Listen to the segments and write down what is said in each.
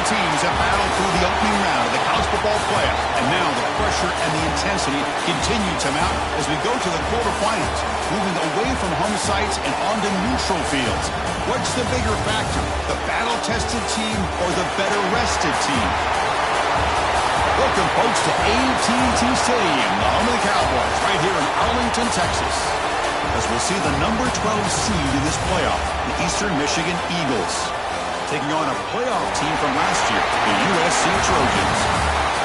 teams have battled through the opening round of the college football playoff, and now the pressure and the intensity continue to mount as we go to the quarterfinals, moving away from home sites and onto neutral fields. What's the bigger factor, the battle-tested team or the better-rested team? Welcome, folks, to AT&T Stadium, the home of the Cowboys, right here in Arlington, Texas, as we'll see the number 12 seed in this playoff, the Eastern Michigan Eagles, taking on a playoff team from last year, the USC Trojans.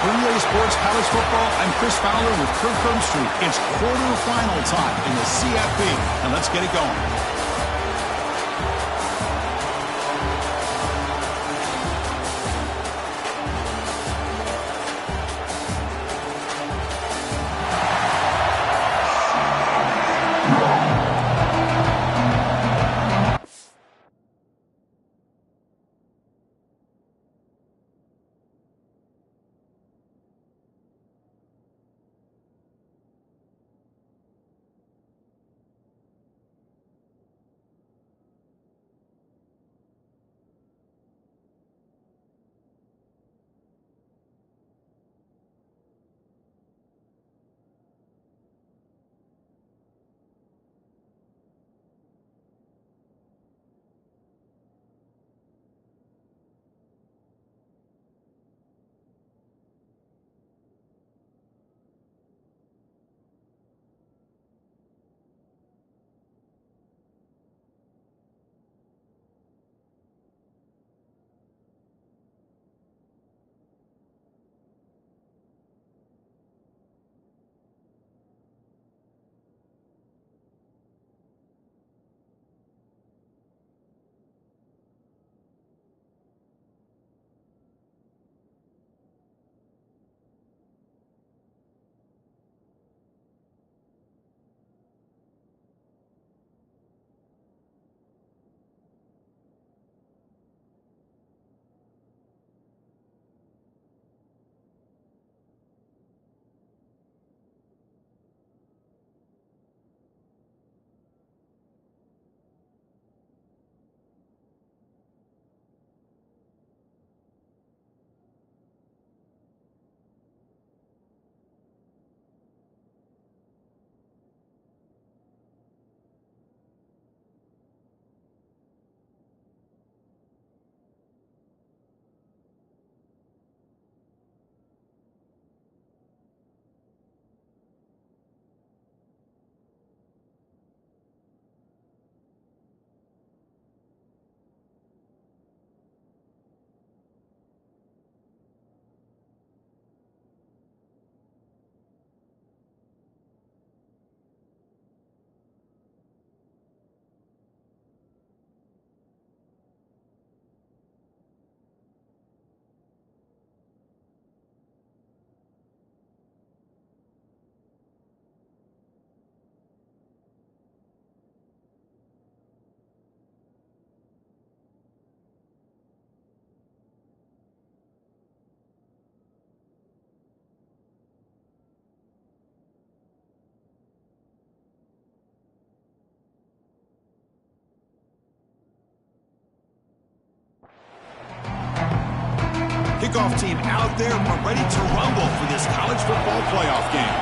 For EA Sports College Football, I'm Chris Fowler with Kirk Herbstreit. It's quarterfinal time in the CFB, and let's get it going. Kickoff team out there. We're ready to rumble for this college football playoff game.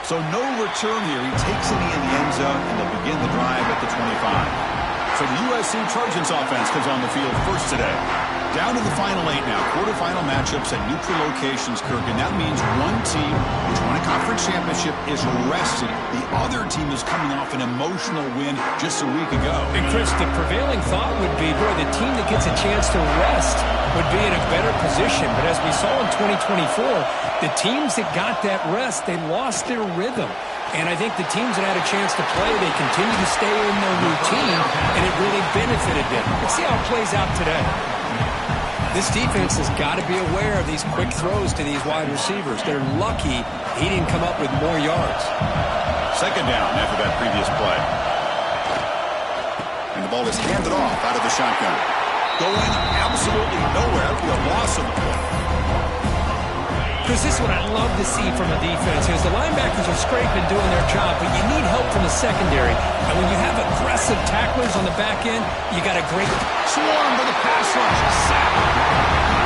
So no return here. He takes it in the end zone, and they'll begin the drive at the 25. So the USC Trojans offense comes on the field first today. Down to the final 8 now. Quarterfinal matchups at neutral locations, Kirk. And that means one team, which won a conference championship, is rested. The other team is coming off an emotional win just a week ago. And Chris, the prevailing thought would be, boy, the team that gets a chance to rest would be in a better position. But as we saw in 2024, the teams that got that rest, they lost their rhythm. And I think the teams that had a chance to play, they continue to stay in their routine, and it really benefited them. Let's see how it plays out today. This defense has got to be aware of these quick throws to these wide receivers. They're lucky he didn't come up with more yards. Second down after that previous play. And the ball is handed off out of the shotgun. Going absolutely nowhere. That'll be a loss of the play. Chris, this is what I love to see from a defense is the linebackers are scraping, doing their job, but you need help from the secondary. And when you have aggressive tacklers on the back end, you got a great Swarm to the pass rush. Sack.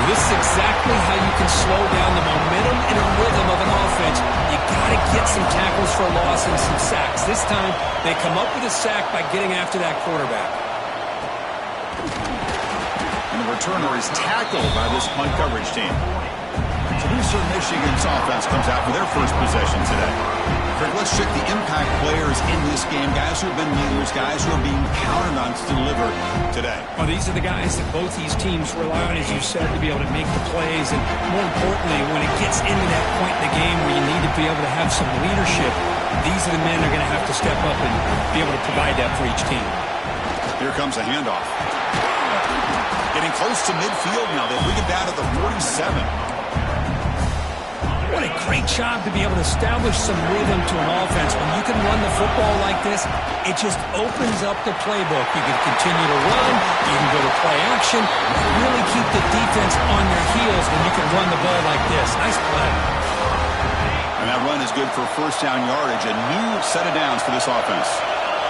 This is exactly how you can slow down the momentum and rhythm of an offense. You got to get some tackles for a loss and some sacks. This time, they come up with a sack by getting after that quarterback. And the returner is tackled by this punt coverage team. So Eastern Michigan's offense comes out for their first possession today. Craig, let's check the impact players in this game. Guys who have been leaders, guys who are being counted on to deliver today. Well, these are the guys that both these teams rely on, as you said, to be able to make the plays. And more importantly, when it gets into that point in the game where you need to be able to have some leadership, these are the men that are going to have to step up and be able to provide that for each team. Here comes a handoff. Getting close to midfield now. They bring it down to the 47. What a great job to be able to establish some rhythm to an offense. When you can run the football like this, it just opens up the playbook. You can continue to run, you can go to play action, and really keep the defense on their heels when you can run the ball like this. Nice play. And that run is good for first down yardage. A new set of downs for this offense.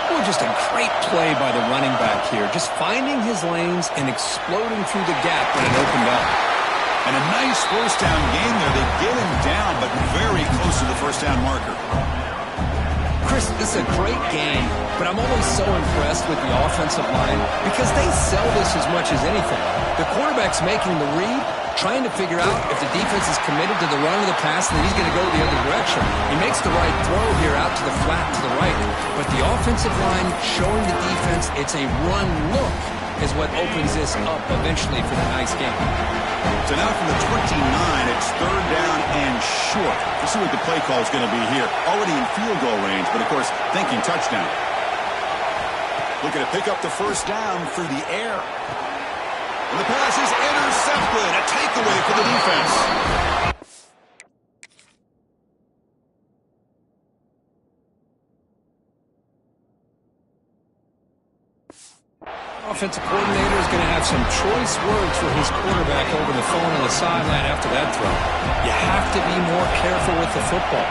Oh, just a great play by the running back here. Just finding his lanes and exploding through the gap when it opened up. And a nice first down gain there. They get him down, but very close to the first down marker. Chris, this is a great game, but I'm always so impressed with the offensive line because they sell this as much as anything. The quarterback's making the read, trying to figure out if the defense is committed to the run or the pass, and then he's going to go the other direction. He makes the right throw here out to the flat to the right, but the offensive line showing the defense it's a run look is what opens this up eventually for the nice game. So now from the 29, it's third down and short. Let's see what the play call is going to be here. Already in field goal range, but of course, thinking touchdown. Looking to pick up the first down through the air. And the pass is intercepted. A takeaway for the defense. Offensive coordinator is going to have some choice words for his quarterback over the phone on the sideline after that throw. You have to be more careful with the football.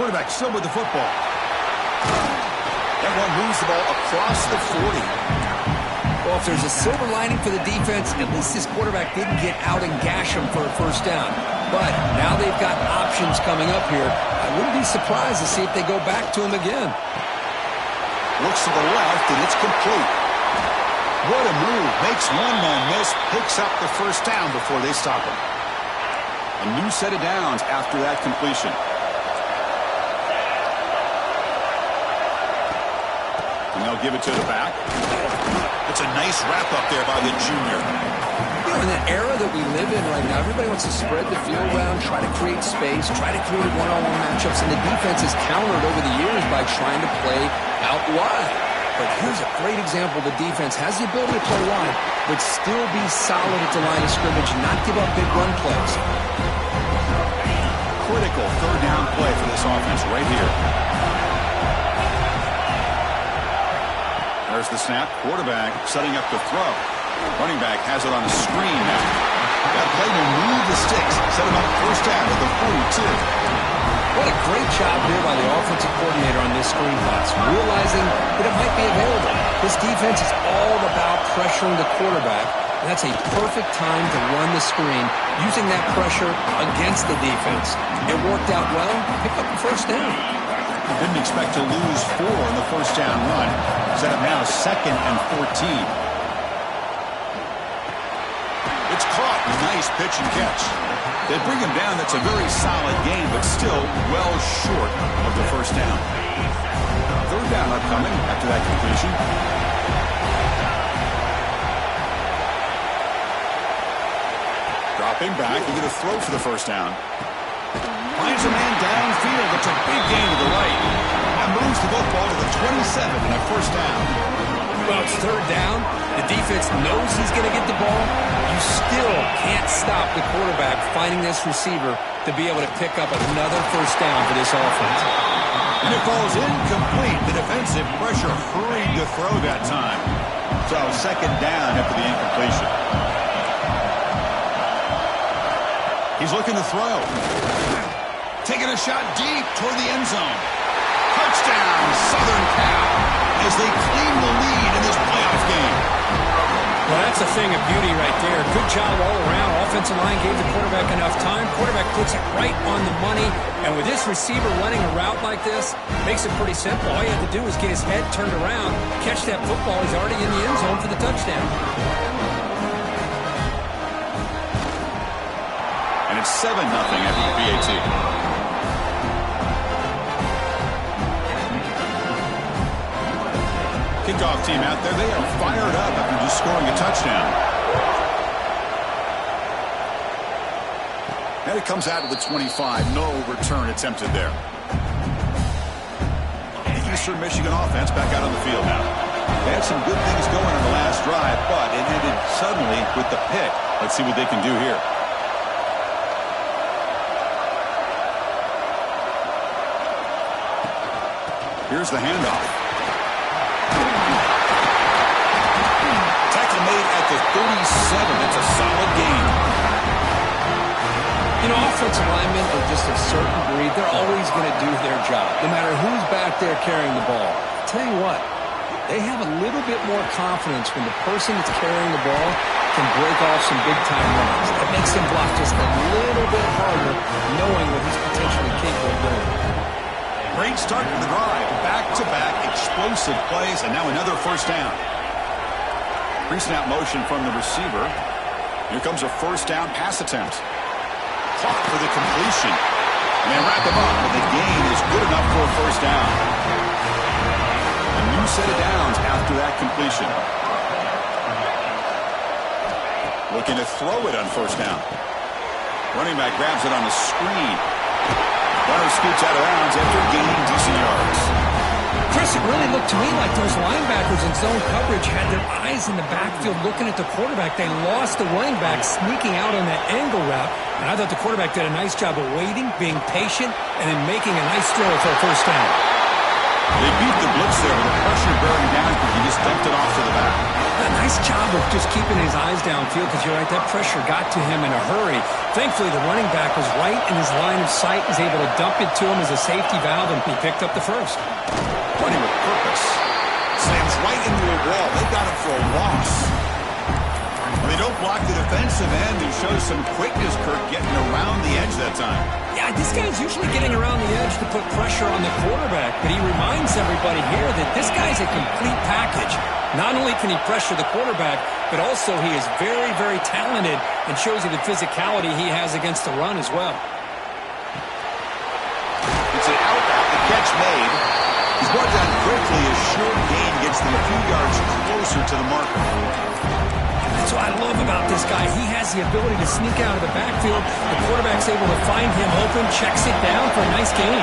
Quarterback still with the football. That one moves the ball across the 40. Well, if there's a silver lining for the defense, at least this quarterback didn't get out and gash him for a first down. But now they've got options coming up here. I wouldn't be surprised to see if they go back to him again. Looks to the left, and it's complete. What a move. Makes one man miss, picks up the first down before they stop him. A new set of downs after that completion. And they'll give it to the back. It's a nice wrap-up there by the junior. You know, in the era that we live in right now, everybody wants to spread the field around, try to create space, try to create one-on-one matchups, and the defense has countered over the years by trying to play out wide. But here's a great example. The defense has the ability to play wide, but still be solid at the line of scrimmage and not give up big run plays. Critical third down play for this offense right here. There's the snap. Quarterback setting up the throw. Running back has it on a screen now. That play will move the sticks. Set him up first down at the 42. What a great job here by the offensive coordinator on this screen pass, realizing that it might be available. This defense is all about pressuring the quarterback, and that's a perfect time to run the screen, using that pressure against the defense. It worked out well. Pick up the first down. Didn't expect to lose 4 in the first down run. Set up now 2nd and 14. It's caught. Nice pitch and catch. They bring him down. That's a very solid game, but still well short of the first down. Third down upcoming after that completion. Dropping back. He's going to throw for the first down. Finds a man downfield. That's a big gain to the right. That moves the football to the 27 and a first down. Well, it's third down. The defense knows he's going to get the ball. You still can't stop the quarterback finding this receiver to be able to pick up another first down for this offense. And it falls incomplete. The defensive pressure hurried to throw that time. So second down after the incompletion. He's looking to throw. Taking a shot deep toward the end zone. Touchdown, Southern Cal, as they claim the lead in this playoff game. Well, that's a thing of beauty right there. Good job all around. Offensive line gave the quarterback enough time. Quarterback puts it right on the money. And with this receiver running a route like this, makes it pretty simple. All you have to do is get his head turned around, catch that football. He's already in the end zone for the touchdown. And it's 7-0 after the PAT. Kickoff team out there, they are fired up after just scoring a touchdown. And it comes out of the 25. No return attempted there. The Eastern Michigan offense back out on the field now. They had some good things going on the last drive, but it ended suddenly with the pick. Let's see what they can do here. Here's the handoff. Tackle made at the 37. It's a solid gain. You know, offensive linemen are just a certain breed. They're always going to do their job, no matter who's back there carrying the ball. I'll tell you what, they have a little bit more confidence when the person that's carrying the ball can break off some big-time runs. That makes him block just a little bit harder, knowing what he's potentially capable of doing. Great start to the drive. Back-to-back explosive plays, and now another first down. Pre-snap motion from the receiver. Here comes a first down pass attempt. Clock for the completion. And they wrap him up, but the gain is good enough for a first down. A new set of downs after that completion. Looking to throw it on first down. Running back grabs it on the screen. Runner scoots out of bounds after gaining decent yards. Chris, it really looked to me like those linebackers in zone coverage had their eyes in the backfield looking at the quarterback. They lost the running back sneaking out on that angle route. And I thought the quarterback did a nice job of waiting, being patient, and then making a nice throw for a first down. They beat the blitz there with the pressure bearing down because he just dumped it off to the back. A nice job of just keeping his eyes downfield because you're right, that pressure got to him in a hurry. Thankfully, the running back was right in his line of sight, was able to dump it to him as a safety valve, and he picked up the first. Running with purpose. Slams right into a wall. They got him for a loss. And they don't block the defensive end who shows some quickness, Kirk, getting around the edge that time. Yeah, this guy's usually getting around the edge to put pressure on the quarterback, but he reminds everybody here that this guy's a complete package. Not only can he pressure the quarterback, but also he is very, very talented and shows you the physicality he has against the run as well. It's an out route, the catch made. He's brought down quickly. A short gain gets them a few yards closer to the marker. That's what I love about this guy. He has the ability to sneak out of the backfield. The quarterback's able to find him open, checks it down for a nice gain.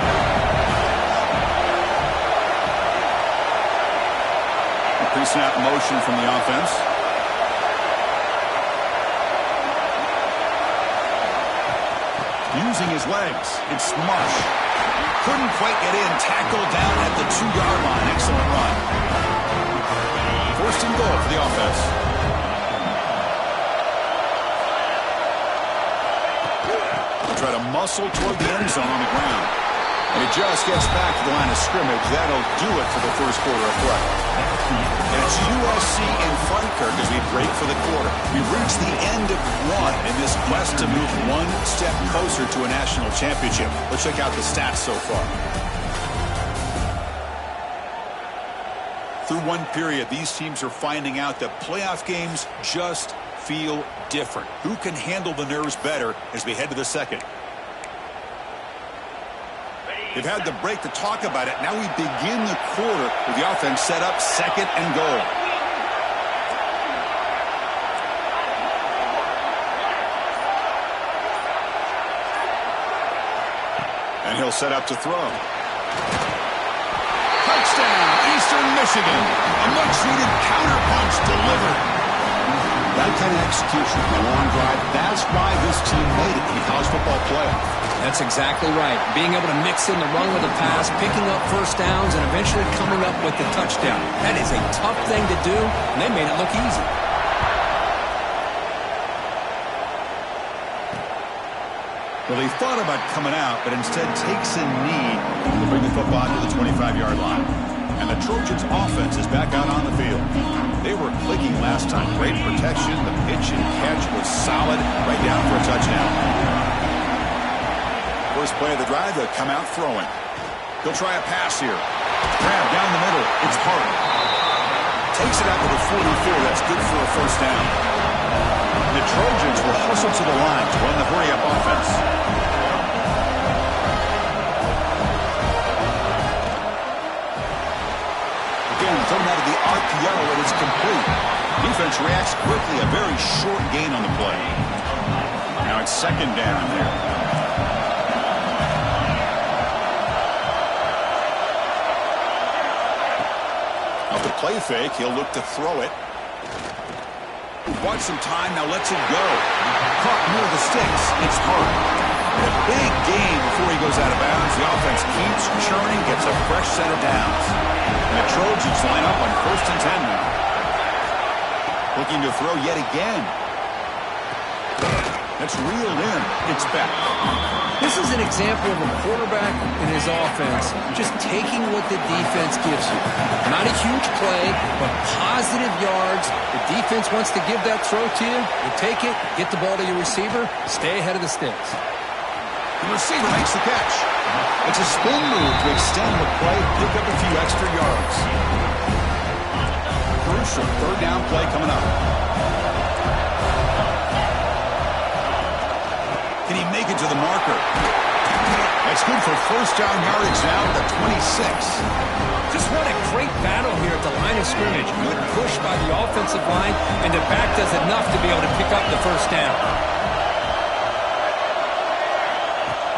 A pre-snap motion from the offense. Using his legs. It's Marsh. Couldn't quite get in. Tackled down at the 2-yard line. Excellent run. First and goal for the offense. Try to muscle toward the end zone on the ground. And it just gets back to the line of scrimmage. That'll do it for the first quarter of play. And it's USC in front, Kirk, as we break for the quarter. We've reached the end of one in this quest to move one step closer to a national championship. Let's check out the stats so far. Through one period, these teams are finding out that playoff games just feel different. Who can handle the nerves better as we head to the second? They've had the break to talk about it. Now we begin the quarter with the offense set up, second and goal. And he'll set up to throw. Touchdown, Eastern Michigan. A much-needed counterpunch delivered. That kind of execution on a long drive, that's why this team made it in the college football playoff. That's exactly right. Being able to mix in the run with the pass, picking up first downs, and eventually coming up with the touchdown. That is a tough thing to do, and they made it look easy. Well, he thought about coming out, but instead takes a knee to bring the football to the 25-yard line. And the Trojans' offense is back out on the field. They were clicking last time. Great protection. The pitch and catch was solid. Right down for a touchdown. First play of the drive, they'll come out throwing. He'll try a pass here. Grab down the middle. It's Hart. Takes it out to the 44. That's good for a first down. The Trojans will hustle to the line to run the hurry-up offense. Again, thrown out of the RPO, and it's complete. Defense reacts quickly. A very short gain on the play. Now it's second down here. Off the play fake, he'll look to throw it. Watch some time, now lets it go. Caught near the sticks. It's Hart. A big gain before he goes out of bounds. The offense keeps churning, gets a fresh set of downs. And the Trojans line up on 1st and 10 now. Looking to throw yet again. That's reeled in. It's back. This is an example of a quarterback and his offense just taking what the defense gives you. Not a huge play, but positive yards. The defense wants to give that throw to you. You take it, get the ball to your receiver, stay ahead of the sticks. The receiver makes the catch. It's a spin move to extend the play, pick up a few extra yards. Crucial third down play coming up. Can he make it to the marker? That's good for first down yardage now at the 26. Just what a great battle here at the line of scrimmage. Good push by the offensive line, and the back does enough to be able to pick up the first down.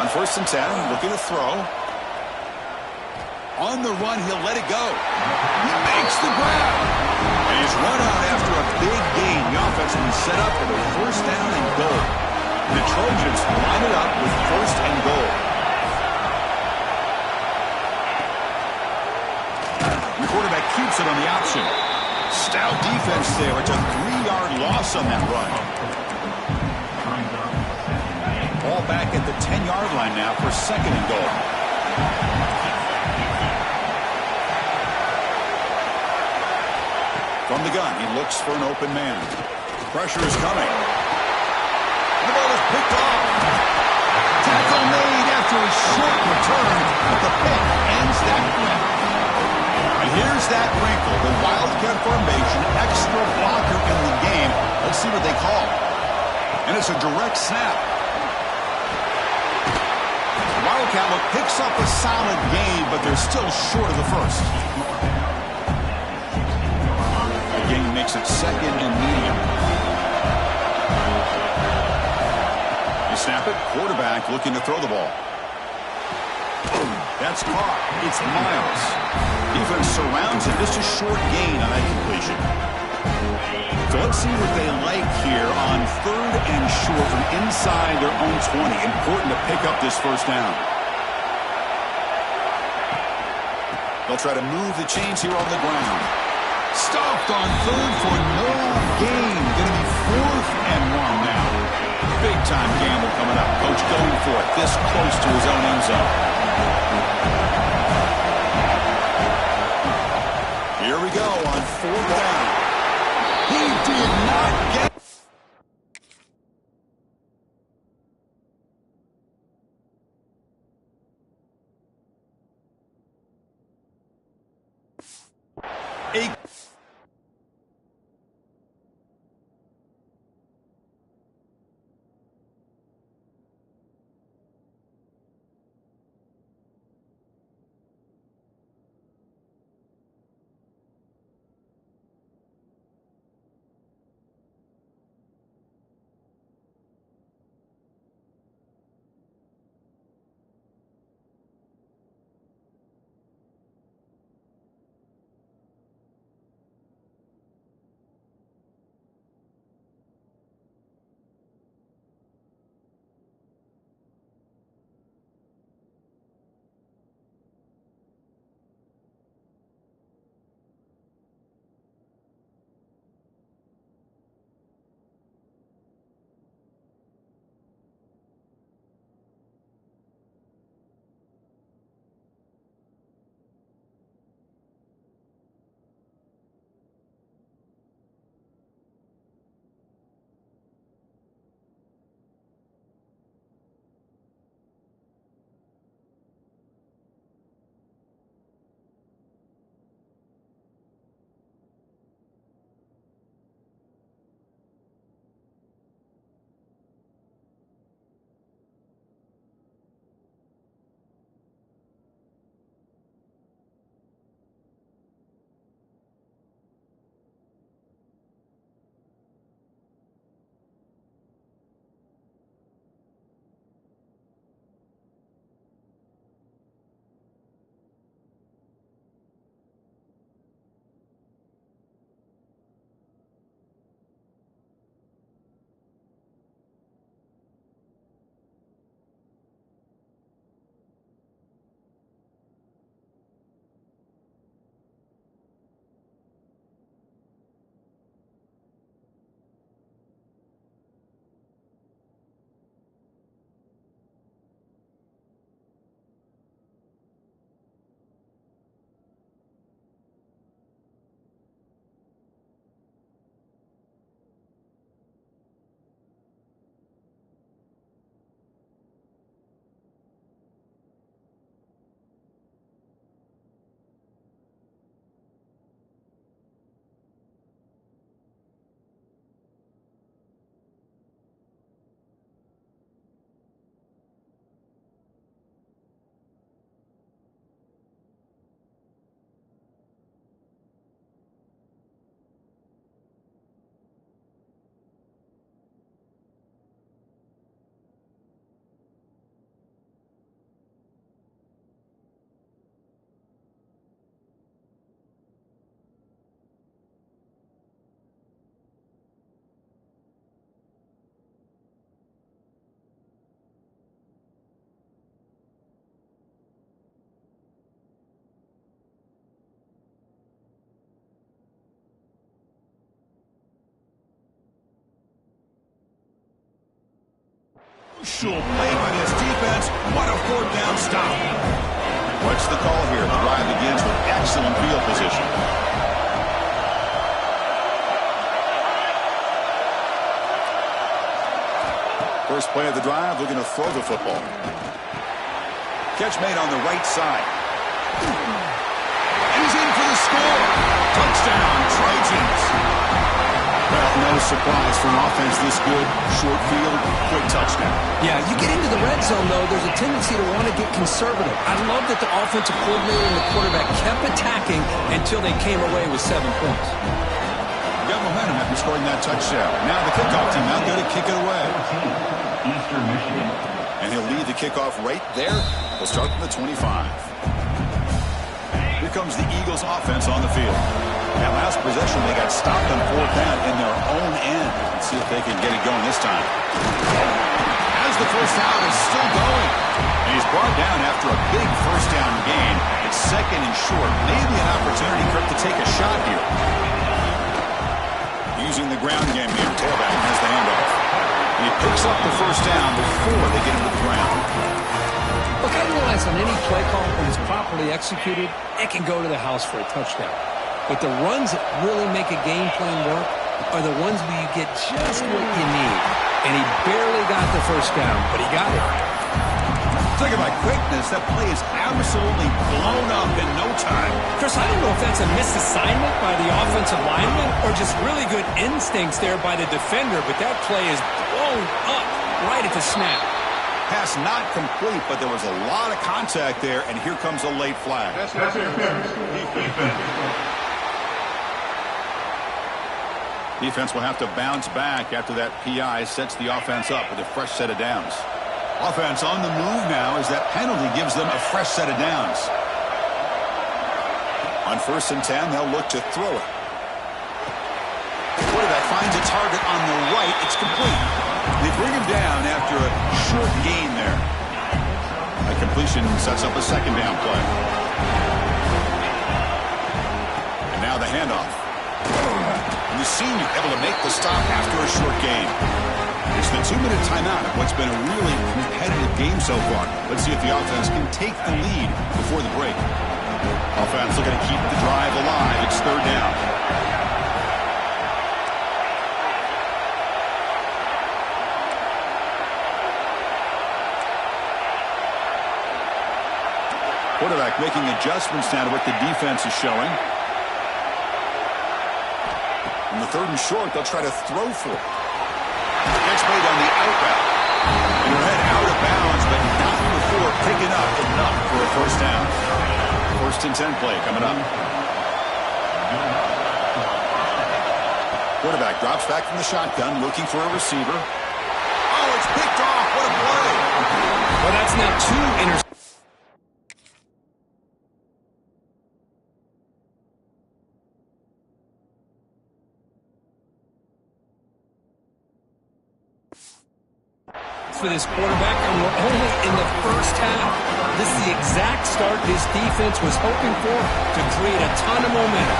On 1st and 10, looking to throw. On the run, he'll let it go. He makes the grab. And he's run out after a big gain. The offense will be set up for the first down and goal. The Trojans line it up with 1st and goal. The quarterback keeps it on the option. Stout defense there. It's a 3-yard loss on that run. Ball back at the 10-yard line now for 2nd and goal. From the gun, he looks for an open man. Pressure is coming. The ball is picked off. Tackle made after a short return, but the pick ends that play. And here's that wrinkle, the Wildcat formation, extra blocker in the game. Let's see what they call. And it's a direct snap. Wildcat look picks up a solid game, but they're still short of the first. The game makes it 2nd and medium. They snap it. Quarterback looking to throw the ball. That's caught. It's Miles. Defense surrounds him. Just a short gain on that completion. So let's see what they like here on 3rd and short from inside their own 20. Important to pick up this first down. They'll try to move the chains here on the ground. Stopped on 3rd for no gain. Going to be 4th and 1 now. Big time gamble coming up. Coach going for it this close to his own end zone. Here we go on 4th down. He did not get a Crucial play by this defense. What a fourth down stop. What's the call here? The drive begins with excellent field position. First play of the drive, looking to throw the football. Catch made on the right side. And he's in for the score. Touchdown, Trojans. Well, no surprise for an offense this good. Short field, quick touchdown. Yeah, you get into the red zone, though, there's a tendency to want to get conservative. I love that the offensive coordinator and the quarterback kept attacking until they came away with 7 points. Got momentum after scoring that touchdown. Now the kickoff team out there to kick it away. Eastern Michigan. And he'll lead the kickoff right there. He'll start from the 25. Here comes the Eagles offense on the field. That last possession, they got stopped on fourth down in their own end. Let's see if they can get it going this time. As the first down is still going. And he's brought down after a big first down gain. It's second and short. Maybe an opportunity, Kirk, to take a shot here. Using the ground game here. Tailback has the handoff. And he picks up the first down before they get him to the ground. Look, I realize on any play call, when it's properly executed, it can go to the house for a touchdown. But the runs that really make a game plan work are the ones where you get just what you need. And he barely got the first down, but he got it. Talking about quickness, that play is absolutely blown up in no time. Chris, I don't know if that's a misassignment by the offensive lineman or just really good instincts there by the defender, but that play is blown up right at the snap. Pass not complete, but there was a lot of contact there, and here comes a late flag. Defense will have to bounce back after that PI sets the offense up with a fresh set of downs. Offense on the move now as that penalty gives them a fresh set of downs. On 1st and 10, they'll look to throw it. The quarterback finds a target on the right. It's complete. They bring him down after a short gain there. A completion sets up a second down play. And now the handoff. And the senior able to make the stop after a short gain. It's the 2-minute timeout of what's been a really competitive game so far. Let's see if the offense can take the lead before the break. Offense looking to keep the drive alive. It's 3rd down. Quarterback making adjustments now to what the defense is showing. On the 3rd and short, they'll try to throw for it. Catch made on the out route. And your head out of bounds, but not before picking up enough for a first down. 1st and 10 play coming up. Quarterback drops back from the shotgun, looking for a receiver. Oh, it's picked off. What a play. Well, that's now 2 interceptions. For this quarterback, and we're only in the first half. This is the exact start this defense was hoping for to create a ton of momentum.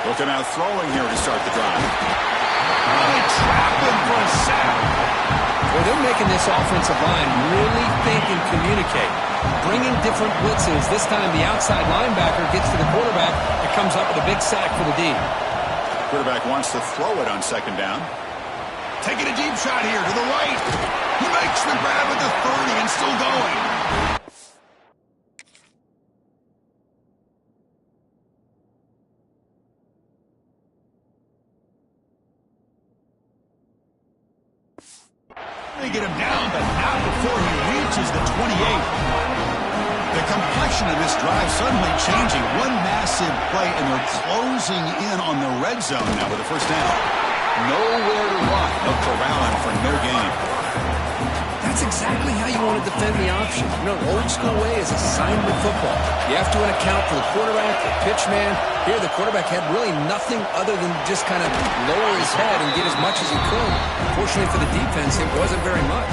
Looking out throwing here to start the drive. They trap him for a sack. Well, they're making this offensive line really think and communicate. Bringing different blitzes. This time the outside linebacker gets to the quarterback and comes up with a big sack for the D. Quarterback wants to throw it on 2nd down. Taking a deep shot here to the right. He makes the grab at the 30 and still going. They get him down, but not before he reaches the 28. The complexion of this drive suddenly changing. One massive play, and they're closing in on the red zone now with the first down. Nowhere to run. They'll corral him for no gain. That's exactly how you want to defend the option. You know, old school way is assignment football. You have to account for the quarterback, the pitch man. Here, the quarterback had really nothing other than just kind of lower his head and get as much as he could. Fortunately for the defense, it wasn't very much.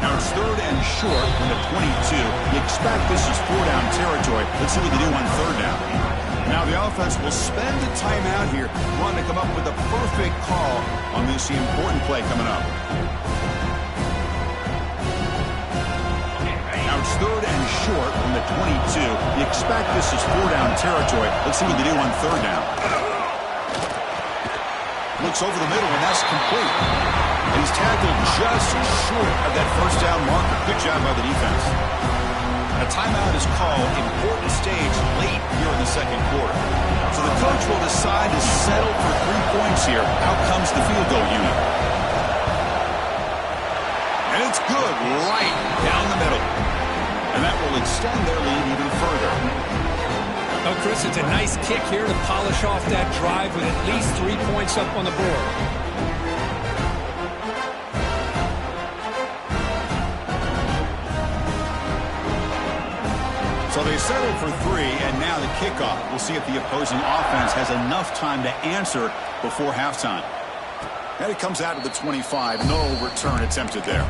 Now it's 3rd and short from the 22. You expect this is 4-down territory. Let's see what they do on 3rd down. Now the offense will spend a timeout here, wanting to come up with a perfect call on this important play coming up. Now it's 3rd and short from the 22. You expect this is 4-down territory. Let's see what they do on 3rd down. Looks over the middle, and that's complete. And he's tackled just short of that 1st down marker. Good job by the defense. A timeout is called, important stage late here in the 2nd quarter. So the coach will decide to settle for 3 points here. Out comes the field goal unit. And it's good, right down the middle. And that will extend their lead even further. Oh, Chris, it's a nice kick here to polish off that drive with at least 3 points up on the board. So they settled for 3, and now the kickoff. We'll see if the opposing offense has enough time to answer before halftime. And it comes out to the 25. No return attempted there.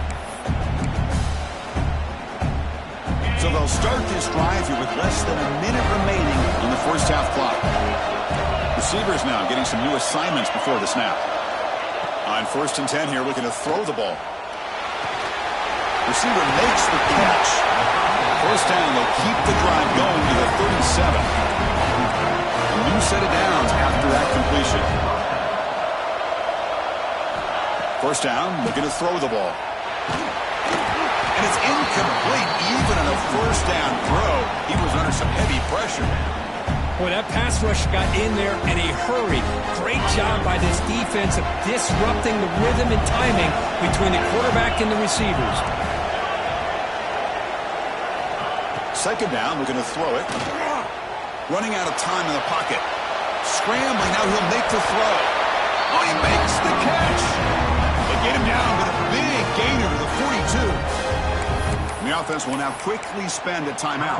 So they'll start this drive here with less than a minute remaining on the 1st half clock. Receivers now getting some new assignments before the snap. On 1st and 10 here, looking to throw the ball. Receiver makes the catch. 1st down, they'll keep the drive going to the 37. A new set of downs after that completion. 1st down, looking to throw the ball. And it's incomplete. Even on a 1st down throw, he was under some heavy pressure. Boy, that pass rush got in there in a hurry. Great job by this defense of disrupting the rhythm and timing between the quarterback and the receivers. 2nd down, looking to throw it. Running out of time in the pocket. Scrambling, now he'll make the throw. Oh, he makes the catch. They get him down, but a big gainer to the 42. The offense will now quickly spend a timeout.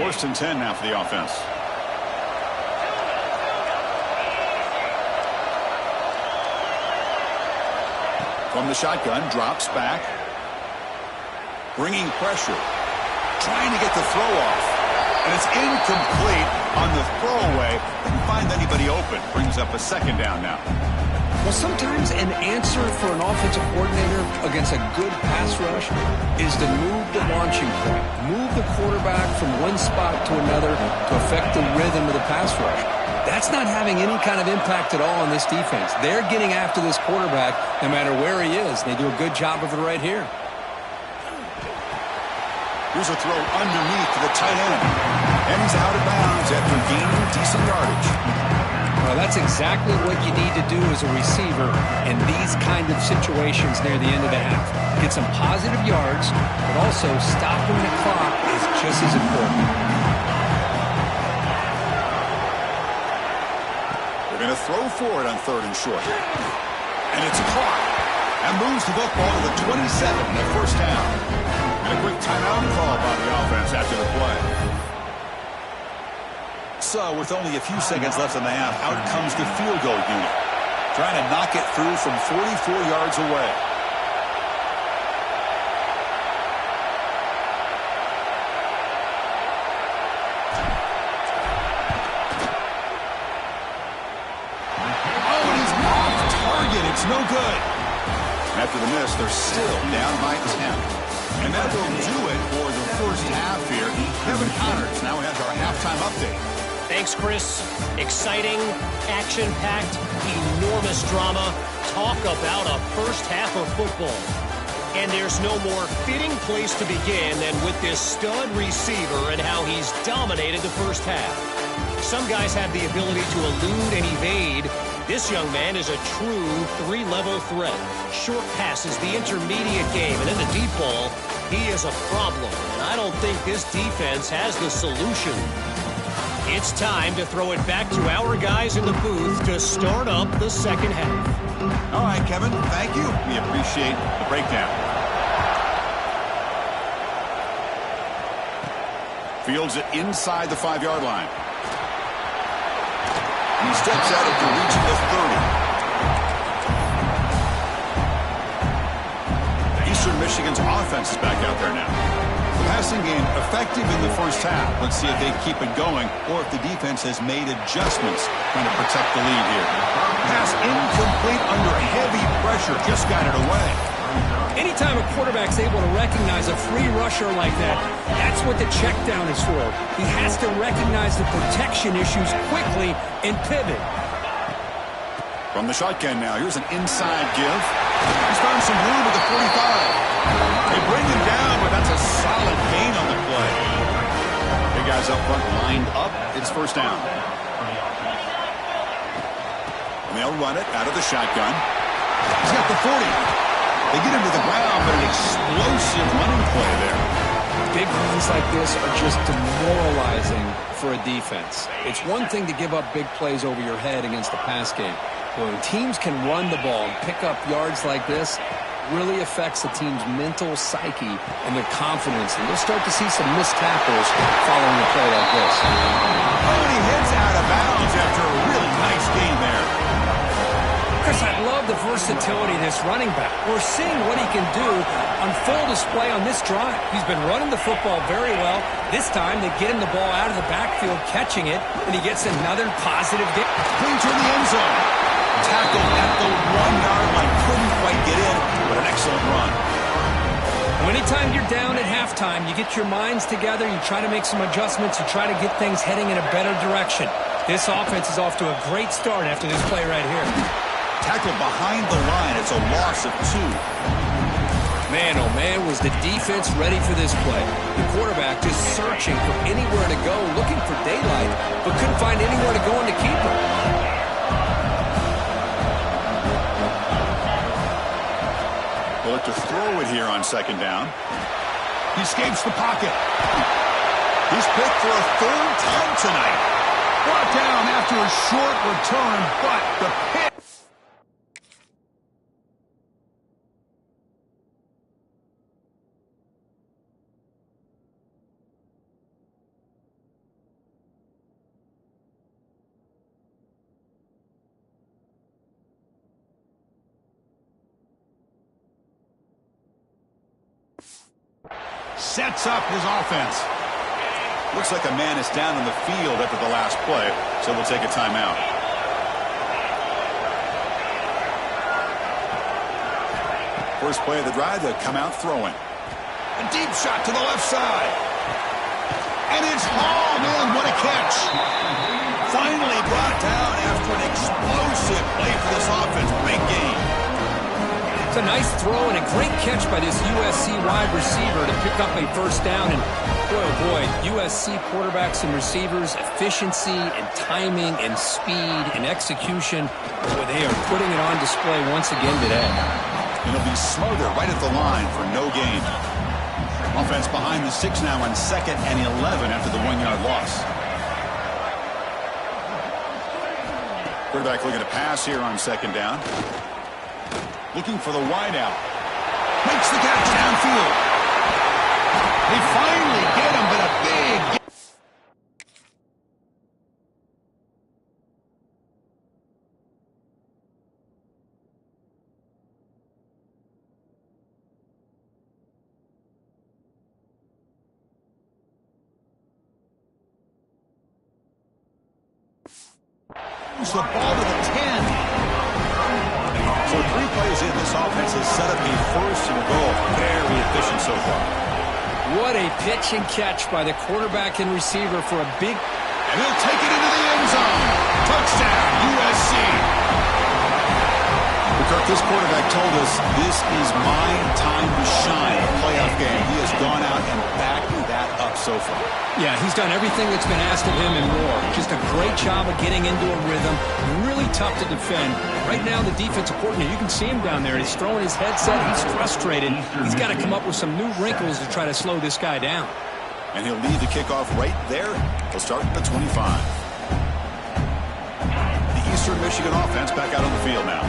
1st and 10 now for the offense. From the shotgun, drops back. Bringing pressure. Trying to get the throw off. And it's incomplete on the throwaway. Didn't find anybody open. Brings up a 2nd down now. Well, sometimes an answer for an offensive coordinator against a good pass rush is to move the launching point. Move the quarterback from one spot to another to affect the rhythm of the pass rush. That's not having any kind of impact at all on this defense. They're getting after this quarterback no matter where he is. They do a good job of it right here. Here's a throw underneath to the tight end. And he's out of bounds after gaining decent yardage. Well, that's exactly what you need to do as a receiver in these kind of situations near the end of the half. Get some positive yards, but also stopping the clock is just as important. They're going to throw for it on 3rd and short. And it's caught. And moves the football to the 27 in the 1st down. And a quick timeout call by the offense after the play. So, with only a few seconds left in the half, out comes the field goal unit. Trying to knock it through from 44 yards away. Oh, and he's off target. It's no good. After the miss, they're still down by 10. And that will do it for the 1st half here. Kevin Connors now has our halftime update. Thanks, Chris. Exciting, action-packed, enormous drama. Talk about a 1st half of football. And there's no more fitting place to begin than with this stud receiver and how he's dominated the 1st half. Some guys have the ability to elude and evade. This young man is a true 3-level threat. Short passes, the intermediate game, and in the deep ball, he is a problem. And I don't think this defense has the solution. It's time to throw it back to our guys in the booth to start up the 2nd half. All right, Kevin, thank you. We appreciate the breakdown. Fields it inside the 5-yard line. He steps out at the reach of the 30. Eastern Michigan's offense is back out there now. The pass passing game effective in the first half. Let's see if they keep it going or if the defense has made adjustments trying to protect the lead here. Pass incomplete under heavy pressure. Just got it away. Anytime a quarterback's able to recognize a free rusher like that, that's what the check down is for. He has to recognize the protection issues quickly and pivot. From the shotgun now, here's an inside give. He's found some room at the 45. They bring him down, but that's a solid gain on the play. Big guys up front lined up. It's first down. And they'll run it out of the shotgun. He's got the 40. They get him to the ground, but an explosive running play there. Big runs like this are just demoralizing for a defense. It's one thing to give up big plays over your head against the pass game. When teams can run the ball and pick up yards like this, it really affects the team's mental psyche and their confidence. And you'll start to see some missed tackles following a play like this. Oh, and he hits out of bounds after a really nice game there. Chris, I love the versatility of this running back. We're seeing what he can do on full display on this drive. He's been running the football very well. This time, they get him the ball out of the backfield, catching it, and he gets another positive game. Clean to the end zone. Tackled at the 1-yard line. Couldn't quite get in, but an excellent run. Anytime you're down at halftime, you get your minds together, you try to make some adjustments, you try to get things heading in a better direction. This offense is off to a great start after this play right here. Tackled behind the line. It's a loss of 2. Man, oh man, was the defense ready for this play. The quarterback just searching for anywhere to go, looking for daylight, but couldn't find anywhere to go in to keep him. They'll look to throw it here on second down. He escapes the pocket. He's picked for a 3rd time tonight. Brought down after a short return, but the pick. Sets up his offense. Looks like a man is down in the field after the last play, so we'll take a timeout. First play of the drive, they'll come out throwing. A deep shot to the left side. And it's hauled in. What a catch. Finally brought down after an explosive play for this offense. Big game. It's a nice throw and a great catch by this USC wide receiver to pick up a first down. And boy, oh boy, USC quarterbacks and receivers, efficiency and timing and speed and execution. Boy, they are putting it on display once again today. And it'll be Smother right at the line for no gain. Offense behind the 6 now on 2nd and 11 after the 1-yard loss. Quarterback looking to pass here on second down. Looking for the wideout. Makes the catch downfield. They finally get him, but a big... Moves the ball to the 10. So 3 plays in, this offense has set up a 1st and goal. Very efficient so far. What a pitch and catch by the quarterback and receiver for a big... And he'll take it into the end zone. Touchdown, USC. Kirk, this quarterback told us this is my time to shine. A playoff game. He has gone out and backed that up so far. Yeah, he's done everything that's been asked of him and more. Just a great job of getting into a rhythm. Really tough to defend. Right now, the defensive coordinator, you can see him down there. He's throwing his headset. He's frustrated. He's got to come up with some new wrinkles to try to slow this guy down. And he'll lead the kickoff right there. He'll start at the 25. The Eastern Michigan offense back out on the field now.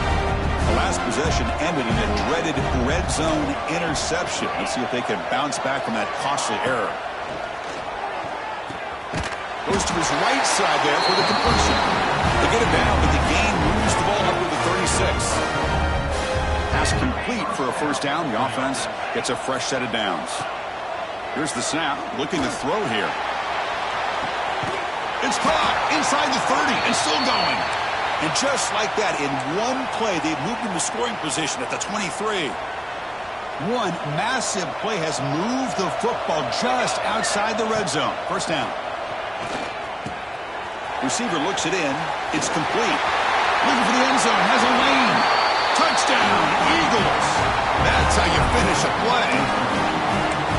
The last possession ended in a dreaded red zone interception. Let's see if they can bounce back from that costly error. Goes to his right side there for the completion. They get it down, but the gain moves the ball up to the 36. Pass complete for a first down. The offense gets a fresh set of downs. Here's the snap, looking to throw here. It's caught inside the 30 and still going. And just like that, in one play, they've moved into scoring position at the 23. One massive play has moved the football just outside the red zone. First down. Receiver looks it in. It's complete. Looking for the end zone. Has a lane. Touchdown, Eagles. That's how you finish a play.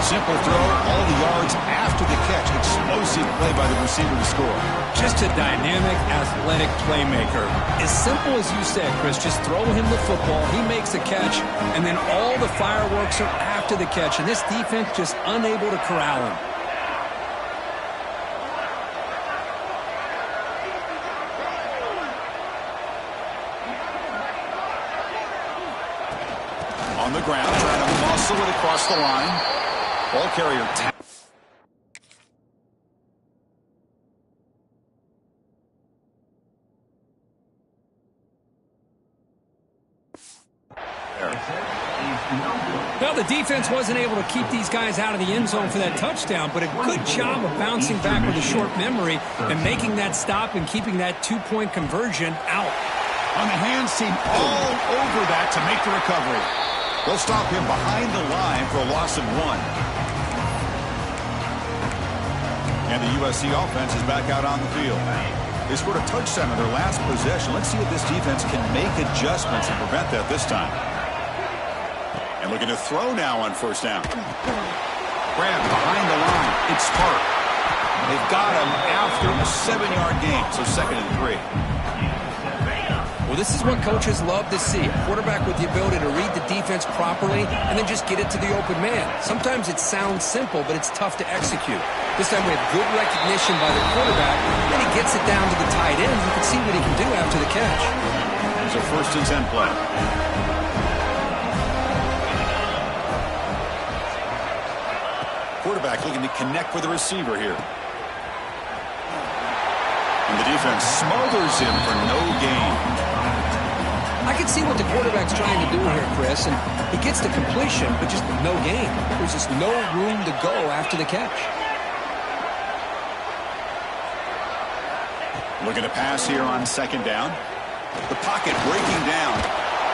Simple throw, all the yards after the catch. Explosive play by the receiver to score. Just a dynamic, athletic playmaker. As simple as you said, Chris, just throw him the football, he makes the catch, and then all the fireworks are after the catch, and this defense just unable to corral him. On the ground, trying to muscle it across the line. Ball carrier tap. Well, the defense wasn't able to keep these guys out of the end zone for that touchdown, but a good job of bouncing back with a short memory and making that stop and keeping that two-point conversion out. On the hands team all over that to make the recovery. They'll stop him behind the line for a loss of 1. And the USC offense is back out on the field. They scored a touchdown on their last possession. Let's see if this defense can make adjustments and prevent that this time. And looking to throw now on first down. Grab behind the line. It's Hart. They've got him after a 7-yard gain, so 2nd and 3. Well, this is what coaches love to see. A quarterback with the ability to read the defense properly and then just get it to the open man. Sometimes it sounds simple, but it's tough to execute. This time we have good recognition by the quarterback. Then he gets it down to the tight end. You can see what he can do after the catch. It's a 1st and 10 play. Quarterback looking to connect with the receiver here. And the defense smothers him for no gain. I can see what the quarterback's trying to do here, Chris, and he gets the completion, but just no gain. There's just no room to go after the catch. Looking to pass here on 2nd down. The pocket breaking down.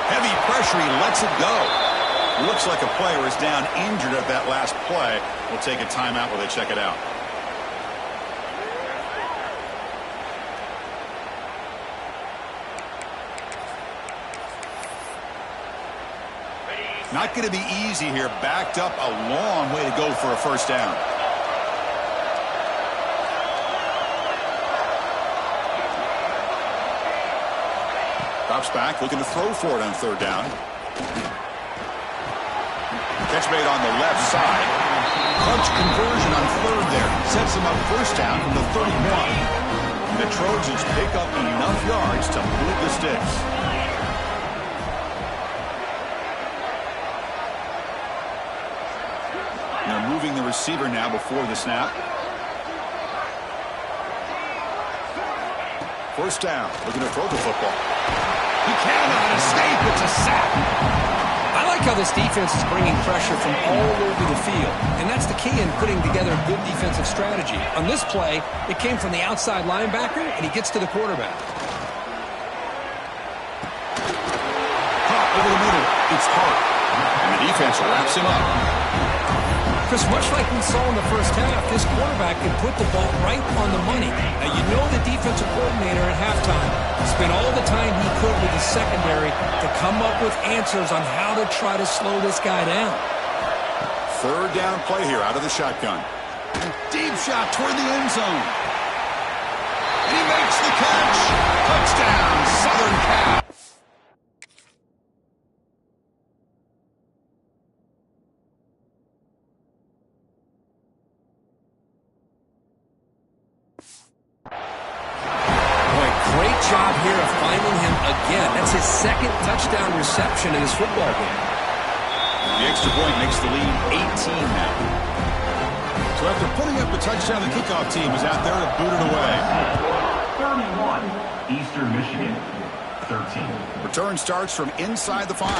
Heavy pressure, he lets it go. Looks like a player is down injured at that last play. We'll take a timeout while they check it out. Not going to be easy here. Backed up a long way to go for a first down. Drops back, looking to throw for it on 3rd down. Catch made on the left side. Punch conversion on 3rd there. Sets him up first down from the 31. The Trojans pick up enough yards to move the sticks. They're moving the receiver now before the snap. First down, looking to throw the football. He cannot escape. It's a sack. I like how this defense is bringing pressure from all over the field, and that's the key in putting together a good defensive strategy. On this play, it came from the outside linebacker, and he gets to the quarterback. Caught over the middle. It's Hart. And the defense wraps him up. Chris, much like we saw in the first half, this quarterback can put the ball right on the money. Now, you know the defensive coordinator at halftime spent all the time he could with the secondary to come up with answers on how to try to slow this guy down. 3rd down play here out of the shotgun. Deep shot toward the end zone. And he makes the catch. Touchdown, Southern Cal. Job here of finding him again. That's his 2nd touchdown reception in this football game. The extra point makes the lead 18 now. So after putting up the touchdown, the kickoff team is out there to boot it away. 31, Eastern Michigan, 13. Return starts from inside the 5.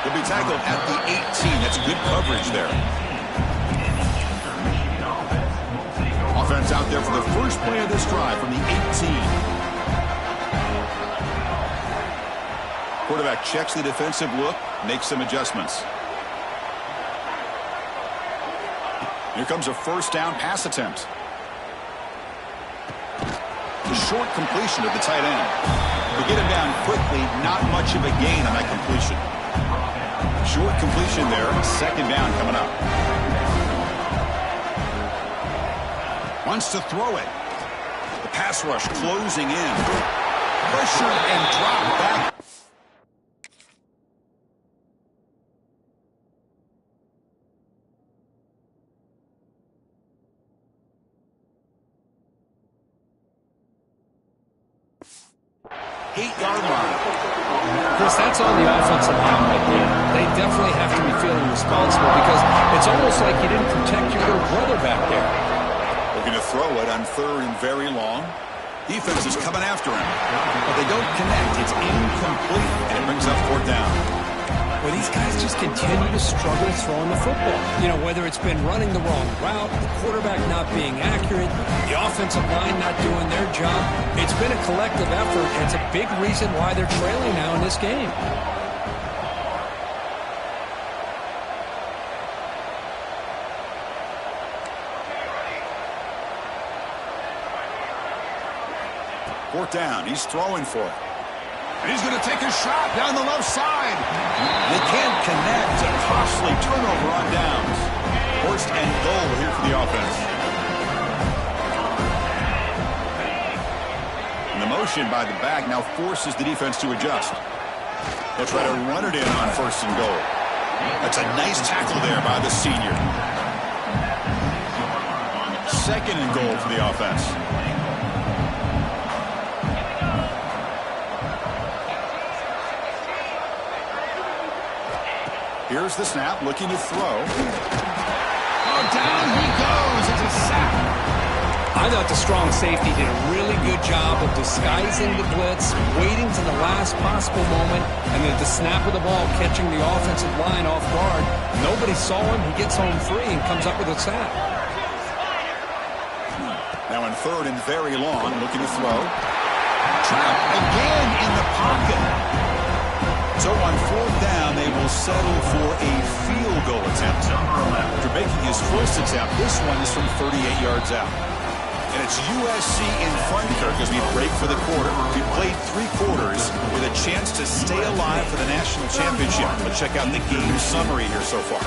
He'll be tackled at the 18. That's good coverage there. there for the first play of this drive from the 18. Quarterback checks the defensive look, makes some adjustments. Here comes a first down pass attempt. A short completion at the tight end. To get him down quickly, not much of a gain on that completion. Short completion there, second down coming up. Wants to throw it. The pass rush closing in. Pressure and drop back. Eight-yard line. Chris, that's on the offensive line right there. They definitely have to be feeling responsible because it's almost like you didn't protect your little brother back there. Looking to throw it on third and very long. Defense is coming after him, but they don't connect. It's incomplete, and it brings up fourth down. Well, these guys just continue to struggle throwing the football. You know, whether it's been running the wrong route, the quarterback not being accurate, the offensive line not doing their job. It's been a collective effort, and it's a big reason why they're trailing now in this game. Fourth down. He's throwing for it. And he's going to take a shot down the left side. They can't connect. A costly turnover on downs. First and goal here for the offense. And the motion by the back now forces the defense to adjust. They'll try to run it in on first and goal. That's a nice tackle there by the senior. Second and goal for the offense. Here's the snap, looking to throw. Oh, down he goes. It's a sack. I thought the strong safety did a really good job of disguising the blitz, waiting to the last possible moment, and then at the snap of the ball, catching the offensive line off guard. Nobody saw him. He gets home free and comes up with a sack. Now in third and very long, looking to throw. Trap again in the pocket. So on fourth down, they will settle for a field goal attempt. After making his first attempt, this one is from 38 yards out. And it's USC in front here as we break for the quarter. We played 3 quarters with a chance to stay alive for the national championship. Let's check out the game summary here so far.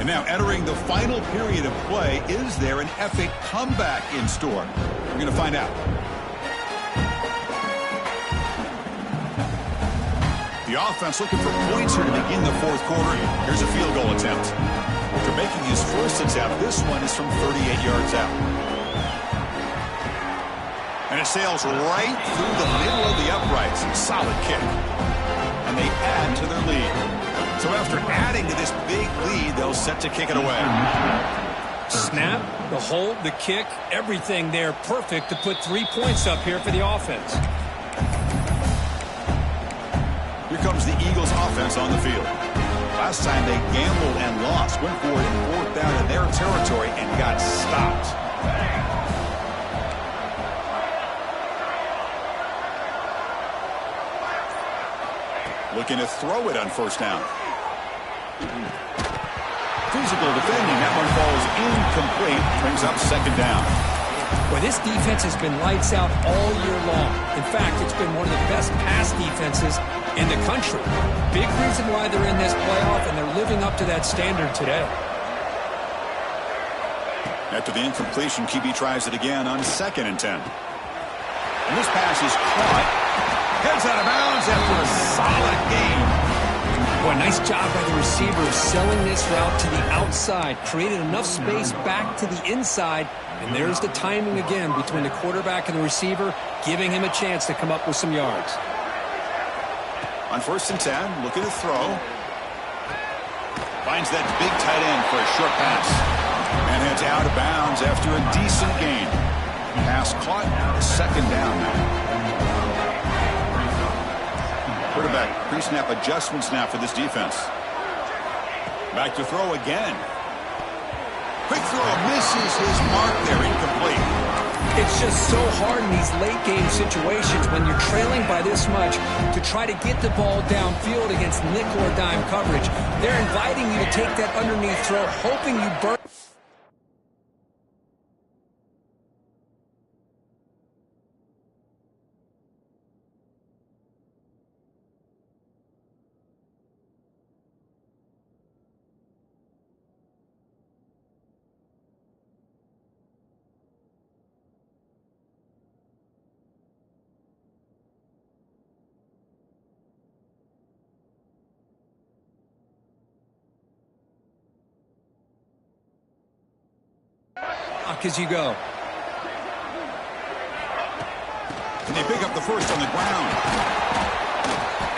And now entering the final period of play, is there an epic comeback in store? We're going to find out. The offense looking for points here to begin the fourth quarter. Here's a field goal attempt. After making his first attempt, this one is from 38 yards out. And it sails right through the middle of the uprights. Solid kick. And they add to their lead. So after adding to this big lead, they'll set to kick it away. Snap, the hold, the kick, everything there perfect to put 3 points up here for the offense. Here comes the Eagles offense on the field. Last time they gambled and lost, went for it in fourth down in their territory and got stopped. Looking to throw it on first down. Physical defending. That one falls incomplete. Brings up second down. Well, this defense has been lights out all year long. In fact, it's been one of the best pass defenses in the country. Big reason why they're in this playoff, and they're living up to that standard today. After the incompletion, QB tries it again on second and 10. And this pass is caught. Heads out of bounds after a solid game. Boy, nice job by the receiver selling this route to the outside. Created enough space back to the inside. And there's the timing again between the quarterback and the receiver, giving him a chance to come up with some yards. On first and 10, looking to throw. Finds that big tight end for a short pass. And heads out of bounds after a decent gain. Pass caught, second down now. quarterback. Pre-snap adjustments now for this defense. Back to throw again. Quick throw, misses his mark there, incomplete. It's just so hard in these late-game situations when you're trailing by this much to try to get the ball downfield against nickel or dime coverage. They're inviting you to take that underneath throw, hoping you burn. As you go. And they pick up the first on the ground.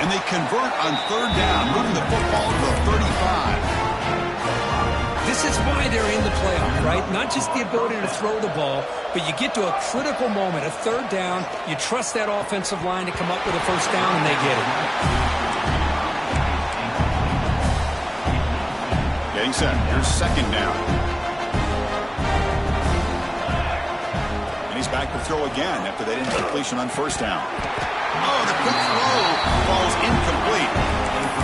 And they convert on third down, moving the football to the 35. This is why they're in the playoff, right? Not just the ability to throw the ball, but you get to a critical moment, a third down. You trust that offensive line to come up with a first down, and they get it. Getting set. Here's second down. He's back to throw again after that incompletion on first down. Oh, the quick throw falls incomplete.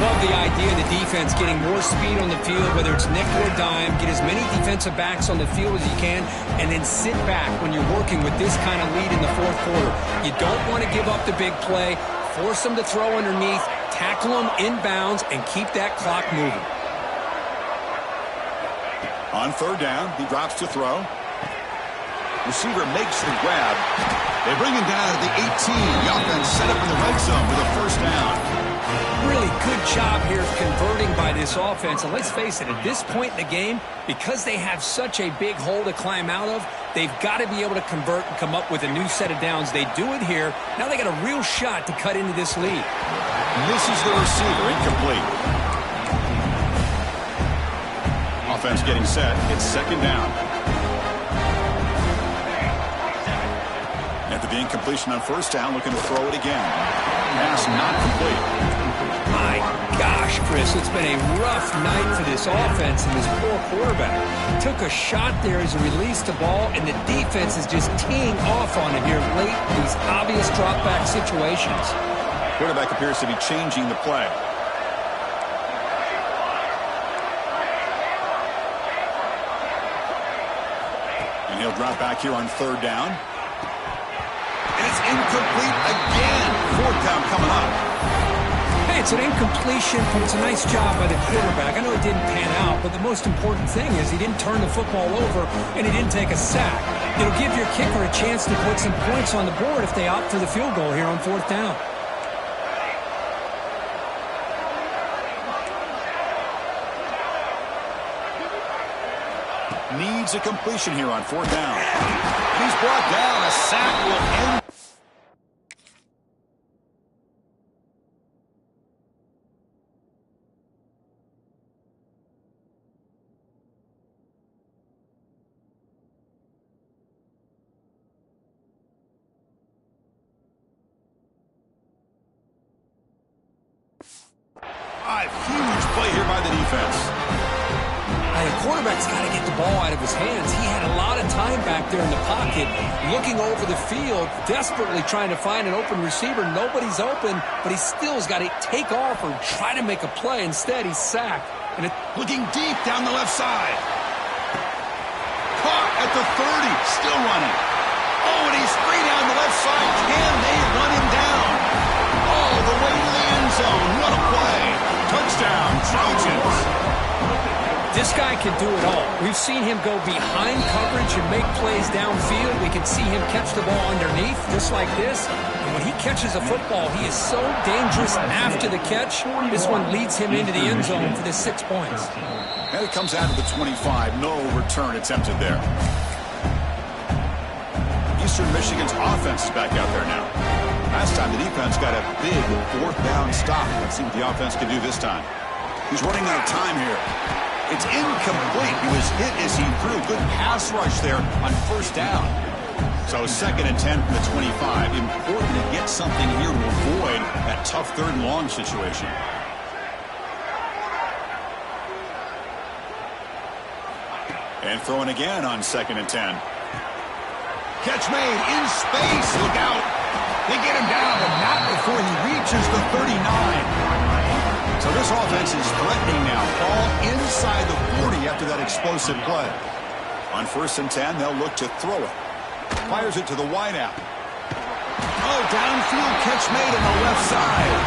Love the idea of the defense getting more speed on the field, whether it's nickel or dime, get as many defensive backs on the field as you can, and then sit back when you're working with this kind of lead in the fourth quarter. You don't want to give up the big play, force them to throw underneath, tackle them inbounds, and keep that clock moving. On third down, he drops to throw. Receiver makes the grab. They bring him down at the 18. The offense set up in the red zone with a first down. Really good job here converting by this offense. And let's face it, at this point in the game, because they have such a big hole to climb out of, they've got to be able to convert and come up with a new set of downs. They do it here. Now they got a real shot to cut into this lead. Misses the receiver, incomplete. Offense getting set. It's second down. After the incompletion on first down, looking to throw it again. Pass not complete. My gosh, Chris, it's been a rough night for this offense and this poor quarterback. Took a shot there as he released the ball, and the defense is just teeing off on him here late in these obvious drop-back situations. Quarterback appears to be changing the play. And he'll drop back here on third down. And it's incomplete again. Fourth down coming up. Hey, it's an incompletion, but it's a nice job by the quarterback. I know it didn't pan out, but the most important thing is he didn't turn the football over and he didn't take a sack. It'll give your kicker a chance to put some points on the board if they opt for the field goal here on fourth down. Needs a completion here on fourth down. He's brought down. A sack will end. Huge play here by the defense. The quarterback's got to get the ball out of his hands. He had a lot of time back there in the pocket, looking over the field, desperately trying to find an open receiver. Nobody's open, but he still has got to take off or try to make a play. Instead, he's sacked. And looking deep down the left side. Caught at the 30, still running. Oh, and he's free down the left side. Can they run him down? All the way to the end zone. What a play. Touchdown, Trojans. This guy can do it all. We've seen him go behind coverage and make plays downfield. We can see him catch the ball underneath, just like this. And when he catches a football, he is so dangerous after the catch. This one leads him into the end zone for the 6 points. And it comes out to the 25. No return attempted there. Eastern Michigan's offense is back out there now. Last time the defense got a big fourth down stop. Let's see what the offense can do this time. He's running out of time here. It's incomplete. He was hit as he threw. Good pass rush there on first down. So 2nd and 10 from the 25. Important to get something here to avoid that tough 3rd and long situation. And throwing again on 2nd and 10. Catch made in space. Look out. They get him down, but not before he reaches the 39. So this offense is threatening now. All inside the 40 after that explosive play. On 1st and 10, they'll look to throw it. Fires it to the wideout. Oh, downfield catch made on the left side.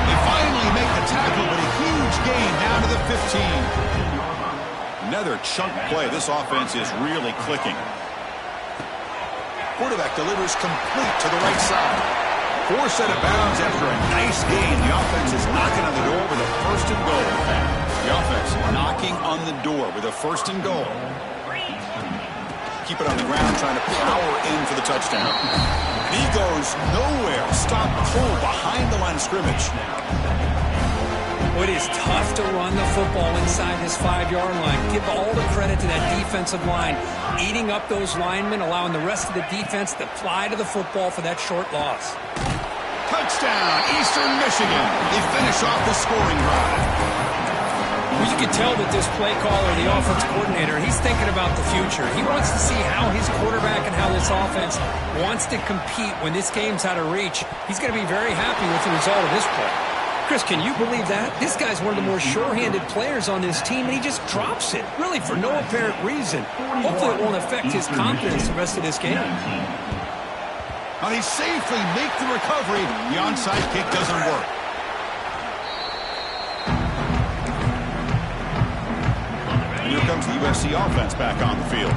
They finally make the tackle, but a huge gain down to the 15. Another chunk play. This offense is really clicking. Quarterback delivers complete to the right side. Forced out of bounds after a nice gain. The offense is knocking on the door with a 1st and goal. The offense knocking on the door with a 1st and goal. Keep it on the ground, trying to power in for the touchdown. And he goes nowhere. Stop cold behind the line of scrimmage. It is tough to run the football inside this 5-yard line. Give all the credit to that defensive line, eating up those linemen, allowing the rest of the defense to fly to the football for that short loss. Touchdown, Eastern Michigan. They finish off the scoring drive. Well, you can tell that this play caller, the offense coordinator, he's thinking about the future. He wants to see how his quarterback and how this offense wants to compete when this game's out of reach. He's going to be very happy with the result of this play. Chris, can you believe that? This guy's one of the more sure-handed players on this team, and he just drops it, really for no apparent reason. Hopefully it won't affect his confidence the rest of this game. And he safely makes the recovery. The onside kick doesn't work. And here comes the USC offense back on the field.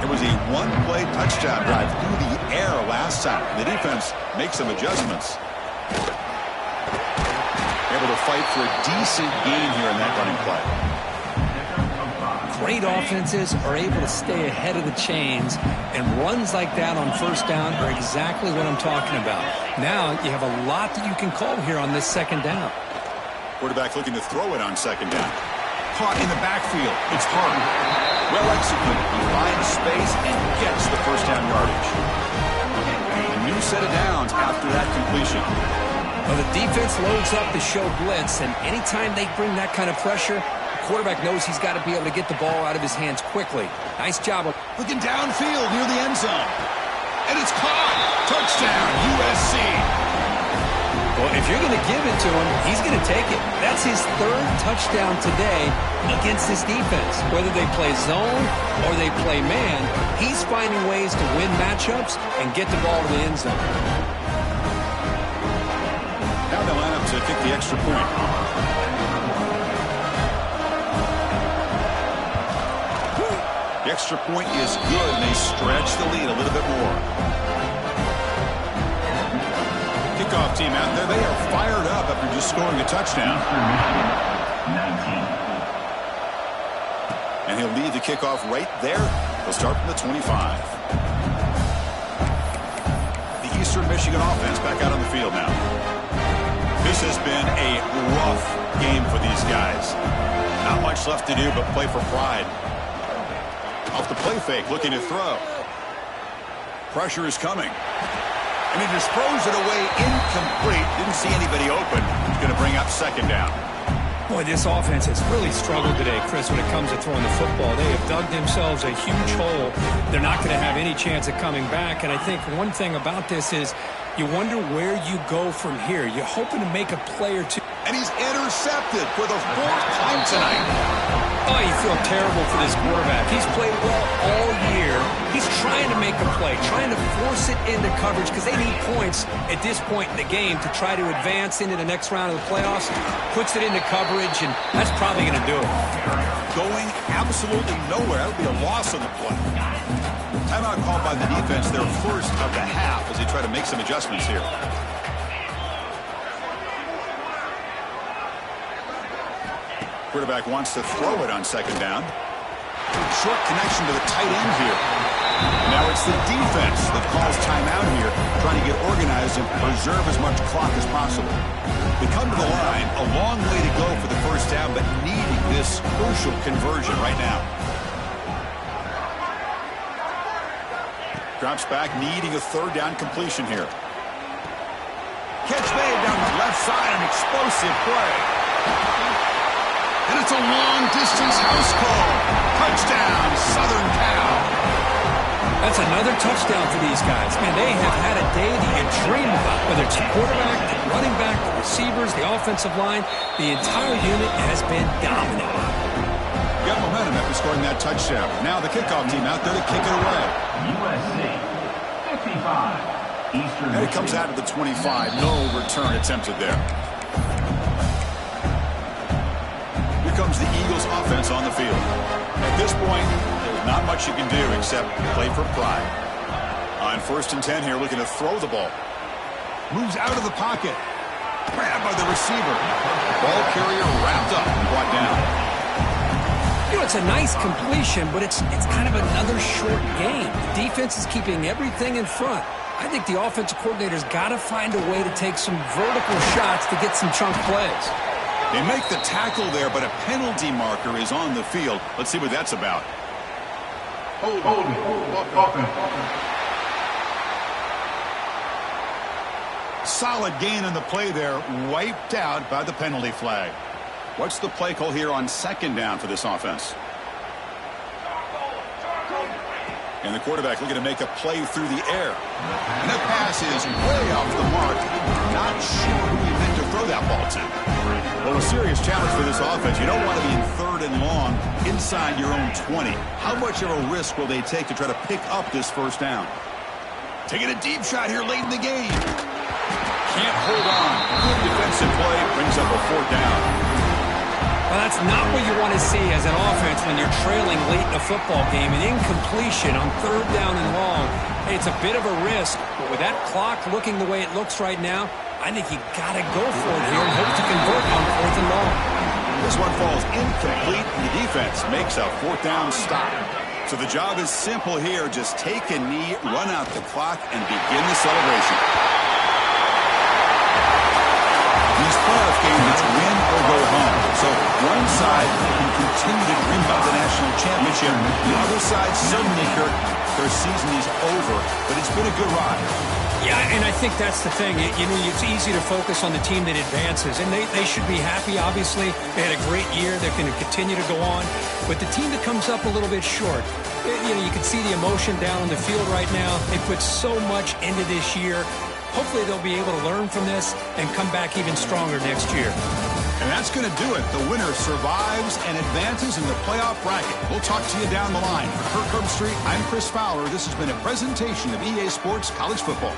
It was a one-play touchdown drive through the air last time. The defense makes some adjustments. Able to fight for a decent gain here in that running play. Great offenses are able to stay ahead of the chains, and runs like that on 1st down are exactly what I'm talking about. Now you have a lot that you can call here on this 2nd down. Quarterback looking to throw it on 2nd down. Caught in the backfield. It's hard. Well executed. He finds space and gets the 1st down yardage. A new set of downs after that completion. Well, the defense loads up to show blitz, and anytime they bring that kind of pressure, the quarterback knows he's got to be able to get the ball out of his hands quickly. Nice job of looking downfield near the end zone. And it's caught. Touchdown, USC. Well, if you're going to give it to him, he's going to take it. That's his 3rd touchdown today against this defense. Whether they play zone or they play man, he's finding ways to win matchups and get the ball to the end zone. Now they line up to kick the extra point. The extra point is good, and they stretch the lead a little bit more. Kickoff team out there. They are fired up after just scoring a touchdown. And he'll lead the kickoff right there. He'll start from the 25. The Eastern Michigan offense back out on the field now. This has been a rough game for these guys. Not much left to do but play for pride. Off the play fake, looking to throw. Pressure is coming. And he just throws it away incomplete. Didn't see anybody open. He's going to bring up 2nd down. Boy, this offense has really struggled today, Chris, when it comes to throwing the football. They have dug themselves a huge hole. They're not going to have any chance of coming back. And I think one thing about this is you wonder where you go from here. You're hoping to make a play or two. And he's intercepted for the 4th time tonight. Oh, you feel terrible for this quarterback. He's played well all year. He's trying to make a play, trying to force it into coverage because they need points at this point in the game to try to advance into the next round of the playoffs. Puts it into coverage, and that's probably going to do it. Going absolutely nowhere. That would be a loss on the play. Timeout called by the defense, their 1st of the half, as they try to make some adjustments here. Quarterback wants to throw it on 2nd down. Short connection to the tight end here. And now it's the defense that calls timeout here, trying to get organized and preserve as much clock as possible. We come to the line, a long way to go for the 1st down, but needing this crucial conversion right now. Drops back, needing a 3rd down completion here. Catch made down the left side, an explosive play. And it's a long-distance house call. Touchdown, Southern Cal. That's another touchdown for these guys. Man, they have had a day that you dream about. Whether it's the quarterback, the running back, the receivers, the offensive line, the entire unit has been dominant. Got momentum after scoring that touchdown. Now the kickoff team out there to kick it away. USC 55. Eastern And it comes out of the 25. No return attempted there. Here comes the Eagles offense on the field. At this point, there's not much you can do except play for pride. On 1st and 10 here, looking to throw the ball. Moves out of the pocket. Grabbed by the receiver. Ball carrier wrapped up and brought down. You know, it's a nice completion, but it's kind of another short game. The defense is keeping everything in front. I think the offensive coordinator's got to find a way to take some vertical shots to get some chunk plays. They make the tackle there, but a penalty marker is on the field. Let's see what that's about. Hold. Solid gain on the play there, wiped out by the penalty flag. What's the play call here on 2nd down for this offense? And the quarterback looking to make a play through the air. And that pass is way off the mark. Not sure who he meant to throw that ball to. Well, a serious challenge for this offense. You don't want to be in 3rd and long inside your own 20. How much of a risk will they take to try to pick up this 1st down? Taking a deep shot here late in the game. Can't hold on. Good defensive play. Brings up a 4th down. Well, that's not what you want to see as an offense when you're trailing late in a football game. An incompletion on 3rd down and long. Hey, it's a bit of a risk, but with that clock looking the way it looks right now, I think you got to go for it here and hope to convert on 4th and long. This one falls incomplete, and the defense makes a 4th down stop. So the job is simple here. Just take a knee, run out the clock, and begin the celebration. These playoff games, it's win or go home. So one side can continue to dream about the national championship. The other side, suddenly, Kirk, their season is over, but it's been a good ride. Yeah, and I think that's the thing. You know, it's easy to focus on the team that advances, and they should be happy, obviously. They had a great year. They're going to continue to go on. But the team that comes up a little bit short, you know, you can see the emotion down on the field right now. They put so much into this year. Hopefully they'll be able to learn from this and come back even stronger next year. And that's going to do it. The winner survives and advances in the playoff bracket. We'll talk to you down the line. For Kirk Herbstreit, I'm Chris Fowler. This has been a presentation of EA Sports College Football.